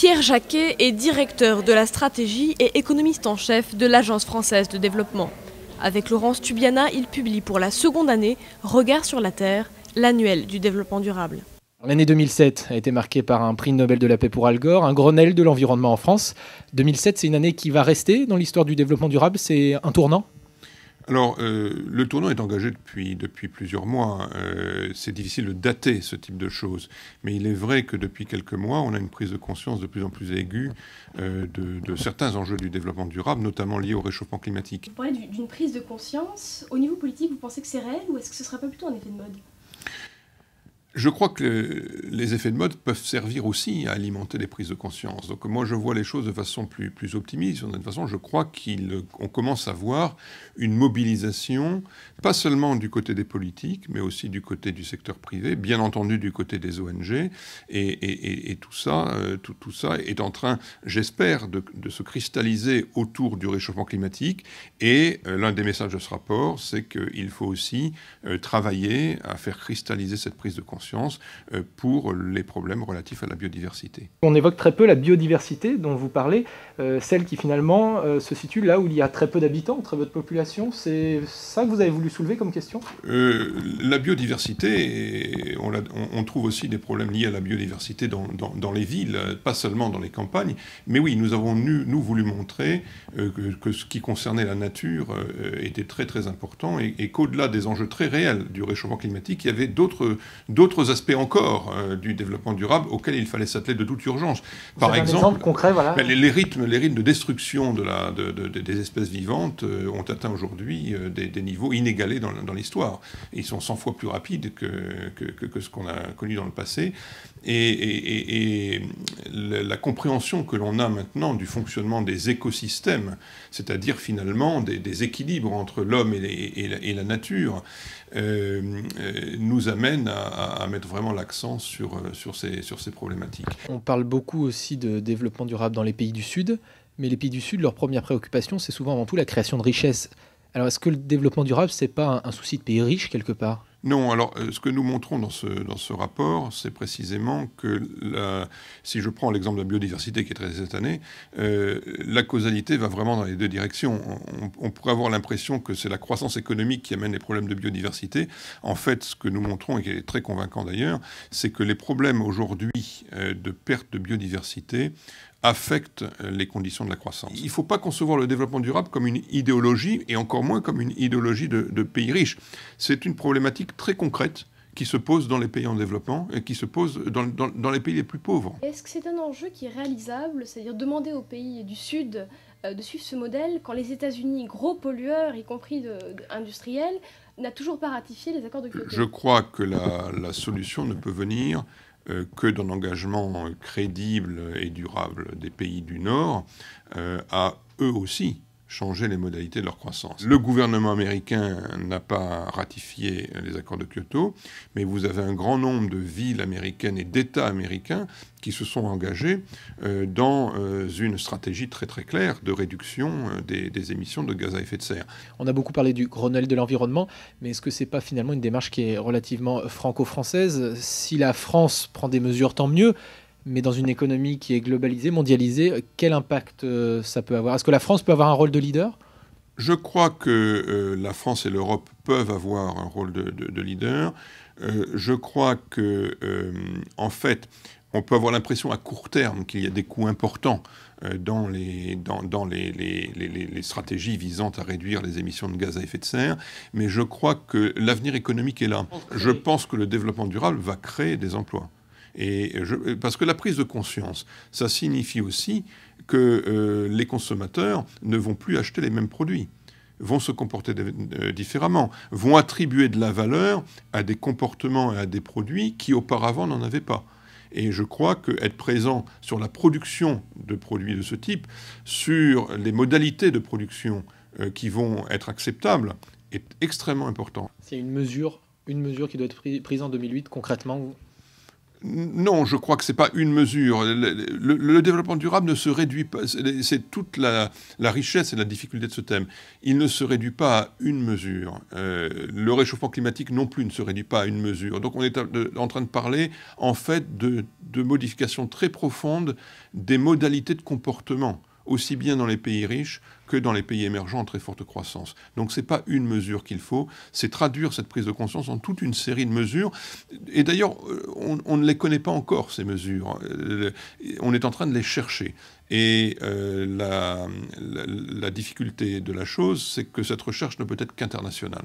Pierre Jacquet est directeur de la stratégie et économiste en chef de l'Agence française de développement. Avec Laurence Tubiana, il publie pour la seconde année Regard sur la Terre, l'annuel du développement durable. L'année 2007 a été marquée par un prix Nobel de la paix pour Al Gore, un Grenelle de l'environnement en France. 2007, c'est une année qui va rester dans l'histoire du développement durable, c'est un tournant ? Alors, le tournant est engagé depuis plusieurs mois. C'est difficile de dater ce type de choses. Mais il est vrai que depuis quelques mois, on a une prise de conscience de plus en plus aiguë de certains enjeux du développement durable, notamment liés au réchauffement climatique. Vous parlez d'une prise de conscience. Au niveau politique, vous pensez que c'est réel ou est-ce que ce ne serait pas plutôt un effet de mode ? Je crois que les effets de mode peuvent servir aussi à alimenter les prises de conscience. Donc moi, je vois les choses de façon plus optimiste. De toute façon, je crois qu'on commence à voir une mobilisation, pas seulement du côté des politiques, mais aussi du côté du secteur privé, bien entendu du côté des ONG. Et tout ça est en train, j'espère, de se cristalliser autour du réchauffement climatique. Et l'un des messages de ce rapport, c'est qu'il faut aussi travailler à faire cristalliser cette prise de conscience pour les problèmes relatifs à la biodiversité. On évoque très peu la biodiversité dont vous parlez, celle qui finalement se situe là où il y a très peu d'habitants, très peu de population. C'est ça que vous avez voulu soulever comme question ? La biodiversité, on trouve aussi des problèmes liés à la biodiversité dans les villes, pas seulement dans les campagnes. Mais oui, nous avons voulu montrer que ce qui concernait la nature était très très important et qu'au-delà des enjeux très réels du réchauffement climatique, il y avait d'autres aspects encore du développement durable auxquels il fallait s'atteler de toute urgence. Par exemple, concret, voilà. Les rythmes de destruction des espèces vivantes ont atteint aujourd'hui des niveaux inégalés dans l'histoire. Ils sont 100 fois plus rapides que ce qu'on a connu dans le passé. Et la compréhension que l'on a maintenant du fonctionnement des écosystèmes, c'est-à-dire finalement des équilibres entre l'homme et la nature, nous amène à mettre vraiment l'accent sur ces problématiques. On parle beaucoup aussi de développement durable dans les pays du Sud, mais les pays du Sud, leur première préoccupation, c'est souvent avant tout la création de richesses. Alors est-ce que le développement durable, c'est pas un souci de pays riches quelque part ? Non, alors ce que nous montrons dans ce rapport, c'est précisément que, si je prends l'exemple de la biodiversité qui est traitée cette année, la causalité va vraiment dans les deux directions. On pourrait avoir l'impression que c'est la croissance économique qui amène les problèmes de biodiversité. En fait, ce que nous montrons, et qui est très convaincant d'ailleurs, c'est que les problèmes aujourd'hui de perte de biodiversité affectent les conditions de la croissance. Il ne faut pas concevoir le développement durable comme une idéologie, et encore moins comme une idéologie de pays riches. C'est une problématique très concrète qui se pose dans les pays en développement et qui se pose dans les pays les plus pauvres. Est-ce que c'est un enjeu qui est réalisable, c'est-à-dire demander aux pays du Sud de suivre ce modèle quand les États-Unis, gros pollueurs, y compris industriels, n'a toujours pas ratifié les accords de Kyoto ? Je crois que la solution ne peut venir que d'un engagement crédible et durable des pays du Nord à eux aussi changer les modalités de leur croissance. Le gouvernement américain n'a pas ratifié les accords de Kyoto, mais vous avez un grand nombre de villes américaines et d'États américains qui se sont engagés dans une stratégie très très claire de réduction des émissions de gaz à effet de serre. On a beaucoup parlé du Grenelle de l'environnement, mais est-ce que c'est pas finalement une démarche qui est relativement franco-française ? Si la France prend des mesures, tant mieux. Mais dans une économie qui est globalisée, mondialisée, quel impact ça peut avoir ? Est-ce que la France peut avoir un rôle de leader ? Je crois que la France et l'Europe peuvent avoir un rôle de leader. Je crois que, en fait, on peut avoir l'impression à court terme qu'il y a des coûts importants dans les stratégies visant à réduire les émissions de gaz à effet de serre, mais je crois que l'avenir économique est là. Je pense que le développement durable va créer des emplois. Parce que la prise de conscience, ça signifie aussi que les consommateurs ne vont plus acheter les mêmes produits, vont se comporter différemment, vont attribuer de la valeur à des comportements et à des produits qui auparavant n'en avaient pas. Et je crois qu'être présent sur la production de produits de ce type, sur les modalités de production qui vont être acceptables, est extrêmement important. C'est une mesure qui doit être prise en 2008 concrètement Non, je crois que ce n'est pas une mesure. Le développement durable ne se réduit pas, c'est toute la richesse et la difficulté de ce thème. Il ne se réduit pas à une mesure. Le réchauffement climatique non plus ne se réduit pas à une mesure. Donc on est en train de parler en fait de modifications très profondes des modalités de comportement, aussi bien dans les pays riches que dans les pays émergents en très forte croissance. Donc ce n'est pas une mesure qu'il faut, c'est traduire cette prise de conscience en toute une série de mesures. Et d'ailleurs, on ne les connaît pas encore, ces mesures. On est en train de les chercher. Et la difficulté de la chose, c'est que cette recherche ne peut être qu'internationale.